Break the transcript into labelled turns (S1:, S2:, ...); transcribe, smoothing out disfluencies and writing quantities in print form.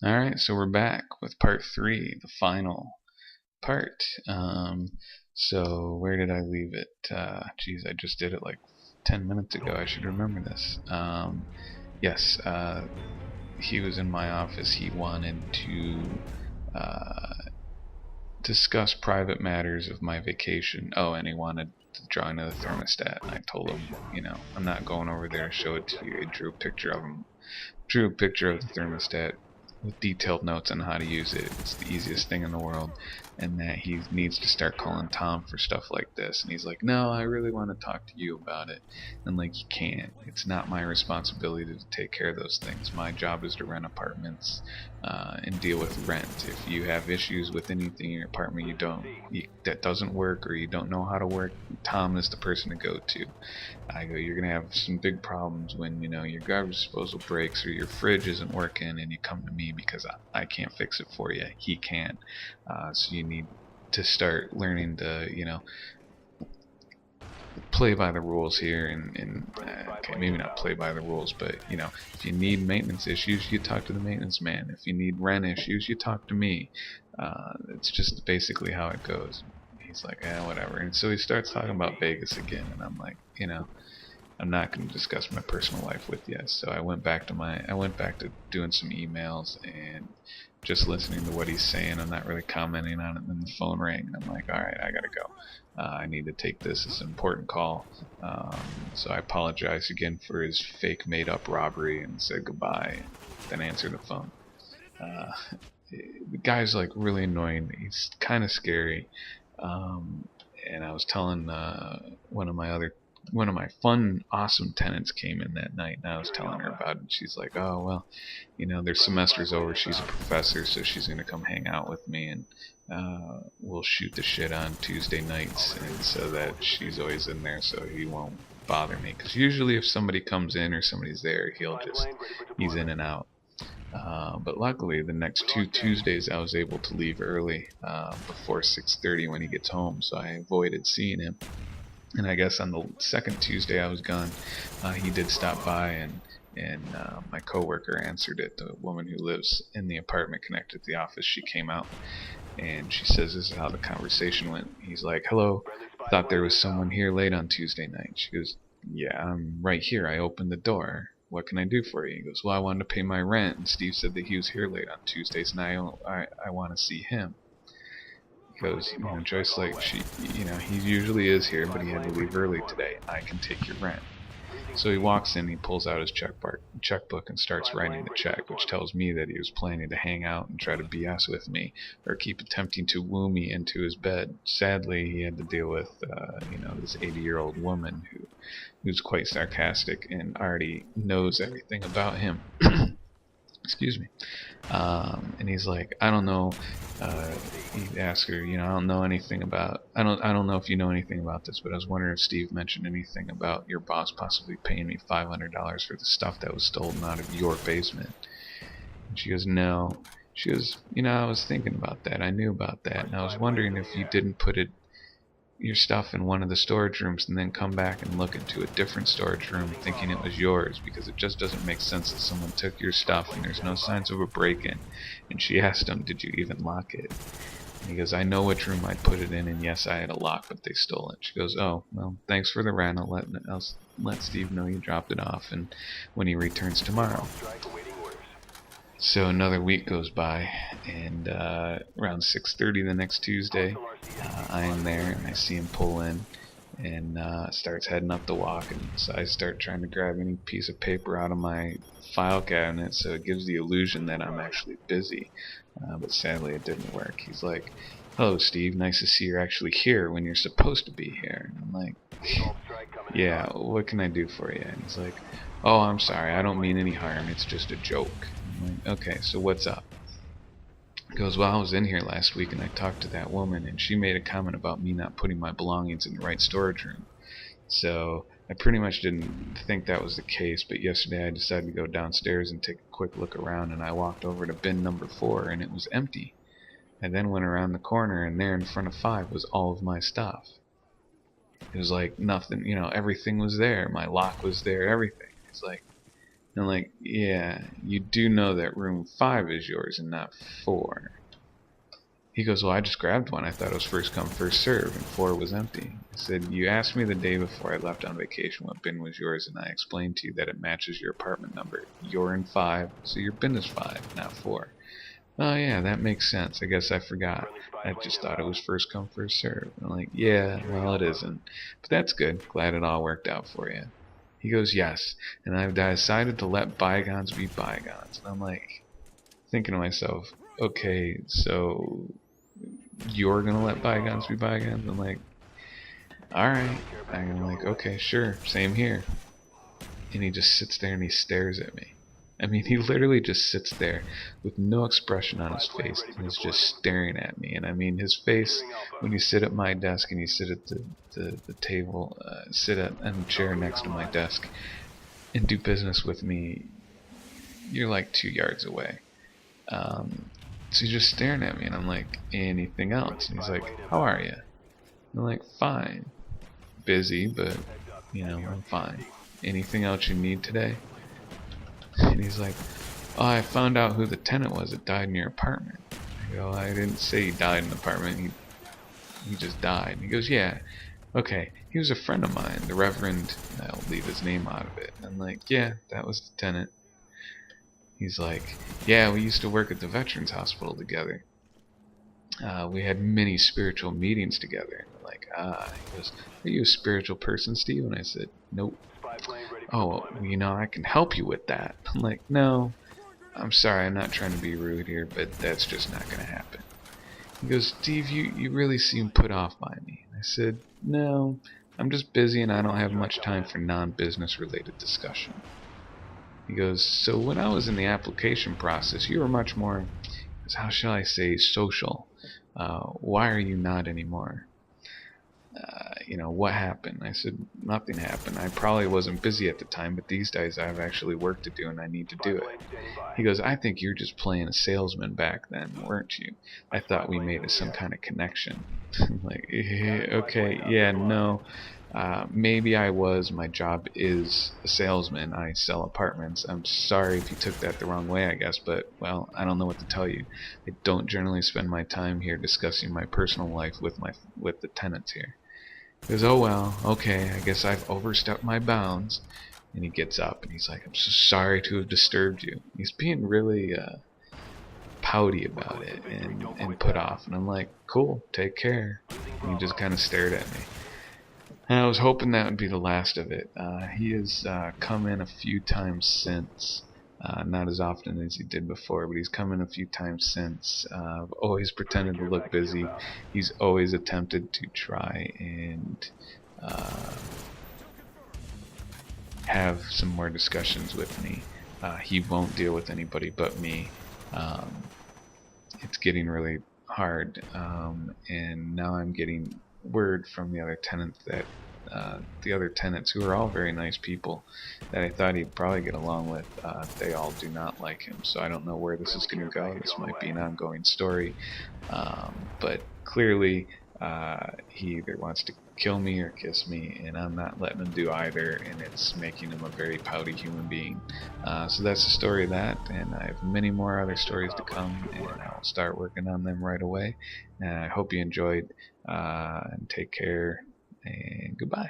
S1: Alright, so we're back with part 3, the final part. So where did I leave it? Geez, I just did it like 10 minutes ago. I should remember this. Yes, he was in my office. He wanted to uh, discuss private matters of my vacation. Oh, and he wanted the drawing of the thermostat. And I told him, I'm not going over there to show it to you. I drew a picture of him. Drew a picture of the thermostat with detailed notes on how to use it. It's the easiest thing in the world, and that he needs to start calling Tom for stuff like this. And he's like, no, I really want to talk to you about it. And like, you can't. It's not my responsibility to take care of those things. My job is to rent apartments and deal with rent. If you have issues with anything in your apartment that doesn't work, or you don't know how to work, Tom is the person to go to. I go, you're gonna have some big problems when your garbage disposal breaks or your fridge isn't working, and you come to me because I can't fix it for you. He can. So you need to start learning to play by the rules here, and okay, maybe not play by the rules, but if you need maintenance issues, you talk to the maintenance man. If you need rent issues, you talk to me. It's just basically how it goes. He's like, whatever. And so he starts talking about Vegas again, and I'm like, I'm not going to discuss my personal life with you. So I went back to doing some emails and just listening to what he's saying. I'm not really commenting on it. And then the phone rang, and I'm like, all right, I gotta go. I need to take this. It's an important call. So I apologize again for his fake made-up robbery and said goodbye. Then answered the phone. Uh, the guy's like really annoying. He's kind of scary. And I was telling one of my fun, awesome tenants came in that night, and I was telling her about it. And she's like, "Oh well, their semester's over. She's a professor, so she's gonna come hang out with me, and we'll shoot the shit on Tuesday nights, and so that she's always in there, so he won't bother me. Because usually, if somebody comes in or somebody's there, he's in and out." But luckily, the next 2 Tuesdays, I was able to leave early before 6:30 when he gets home, so I avoided seeing him. And I guess on the second Tuesday I was gone, he did stop by, and my coworker answered it. The woman who lives in the apartment connected to the office, she came out, and she says this is how the conversation went. He's like, "Hello, thought there was someone here late on Tuesday night." She goes, "Yeah, I'm right here. I opened the door. What can I do for you?" He goes, "Well, I wanted to pay my rent, and Steve said that he was here late on Tuesdays, and I want to see him." Goes, Joyce, like, he usually is here, but he had to leave early today. I can take your rent. So he walks in, he pulls out his checkbook and starts writing the check, which tells me that he was planning to hang out and try to BS with me, or keep attempting to woo me into his bed. Sadly, he had to deal with, this 80-year-old woman who's quite sarcastic and already knows everything about him. Excuse me. And he's like, I don't know. He asked her, I don't know anything about. I don't know if you know anything about this, but I was wondering if Steve mentioned anything about your boss possibly paying me $500 for the stuff that was stolen out of your basement. And she goes, no. She goes, I was thinking about that. I knew about that, and I was wondering if you didn't put your stuff in one of the storage rooms and then come back and look into a different storage room thinking it was yours, because it just doesn't make sense that someone took your stuff and there's no signs of a break-in. And she asked him, did you even lock it? And he goes, I know which room I put it in, and yes, I had a lock, but they stole it. She goes, oh, well, thanks for the rent. I'll let Steve know you dropped it off, and when he returns tomorrow. So another week goes by, and around 6:30 the next Tuesday, I am there, and I see him pull in, and starts heading up the walk. And so I start trying to grab any piece of paper out of my file cabinet, so it gives the illusion that I'm actually busy. But sadly, it didn't work. He's like, "Hello, Steve. Nice to see you're actually here when you're supposed to be here." And I'm like, "Yeah, what can I do for you?" And he's like, "Oh, I'm sorry. I don't mean any harm. It's just a joke." I'm like, okay, so what's up? He goes, well, I was in here last week and I talked to that woman, and she made a comment about me not putting my belongings in the right storage room. So I pretty much didn't think that was the case, but yesterday I decided to go downstairs and take a quick look around, and I walked over to bin number 4 and it was empty. I then went around the corner, and there in front of 5 was all of my stuff. It was like nothing, everything was there. My lock was there, everything. It's like, And I'm like, yeah, you do know that room 5 is yours and not 4. He goes, well, I just grabbed one. I thought it was first come, first serve, and 4 was empty. I said, you asked me the day before I left on vacation what bin was yours, and I explained to you that it matches your apartment number. You're in 5, so your bin is 5, not 4. Oh yeah, that makes sense. I guess I forgot. I just thought it was first come, first serve. I'm like, yeah, well, it isn't. But that's good. Glad it all worked out for you. He goes, yes, and I've decided to let bygones be bygones. And I'm like, thinking to myself, okay, so you're gonna let bygones be bygones? I'm like, alright. I'm like, okay, sure, same here. And he just sits there and he stares at me. I mean, he literally just sits there with no expression on his face and is just staring at me. And I mean, his face, when you sit at my desk and you sit at the table, sit at a chair next to my desk and do business with me, you're like 2 yards away. So he's just staring at me, and I'm like, anything else? And he's like, how are you? I'm like, fine. Busy, but, I'm fine. Anything else you need today? And he's like, oh, I found out who the tenant was that died in your apartment. I go, I didn't say he died in the apartment. He just died. And he goes, yeah. Okay, he was a friend of mine, the Reverend, I'll leave his name out of it. I'm like, yeah, that was the tenant. He's like, yeah, we used to work at the Veterans Hospital together. We had many spiritual meetings together. I'm like, he goes, are you a spiritual person, Steve? And I said, nope. Oh, well, I can help you with that. I'm like, no, I'm sorry, I'm not trying to be rude here, but that's just not going to happen. He goes, Steve, you really seem put off by me. I said, no, I'm just busy and I don't have much time for non-business related discussion. He goes, so when I was in the application process, you were much more, how shall I say, social. Why are you not anymore? What happened? I said, nothing happened. I probably wasn't busy at the time, but these days I have actually work to do and I need to do it. He goes, I think you're just playing a salesman back then, weren't you? I thought we made some kind of connection. I'm like, okay, yeah, no. Maybe I was. My job is a salesman. I sell apartments. I'm sorry if you took that the wrong way, I guess, but, well, I don't know what to tell you. I don't generally spend my time here discussing my personal life with the tenants here. He goes, oh well, okay, I guess I've overstepped my bounds. And he gets up and he's like, I'm so sorry to have disturbed you. He's being really pouty about it and put off. And I'm like, cool, take care. And he just kind of stared at me. And I was hoping that would be the last of it. He has come in a few times since. Not as often as he did before, but he's come in a few times since. Always pretended to look busy. He's always attempted to try and have some more discussions with me. He won't deal with anybody but me. It's getting really hard, and now I'm getting word from the other tenants that the other tenants, who are all very nice people that I thought he'd probably get along with, they all do not like him. So I don't know where this is going to go. This might be an ongoing story, but clearly he either wants to kill me or kiss me, and I'm not letting him do either, and it's making him a very pouty human being. So that's the story of that, and I have many more other stories to come, and I'll start working on them right away. And I hope you enjoyed, and take care, and goodbye.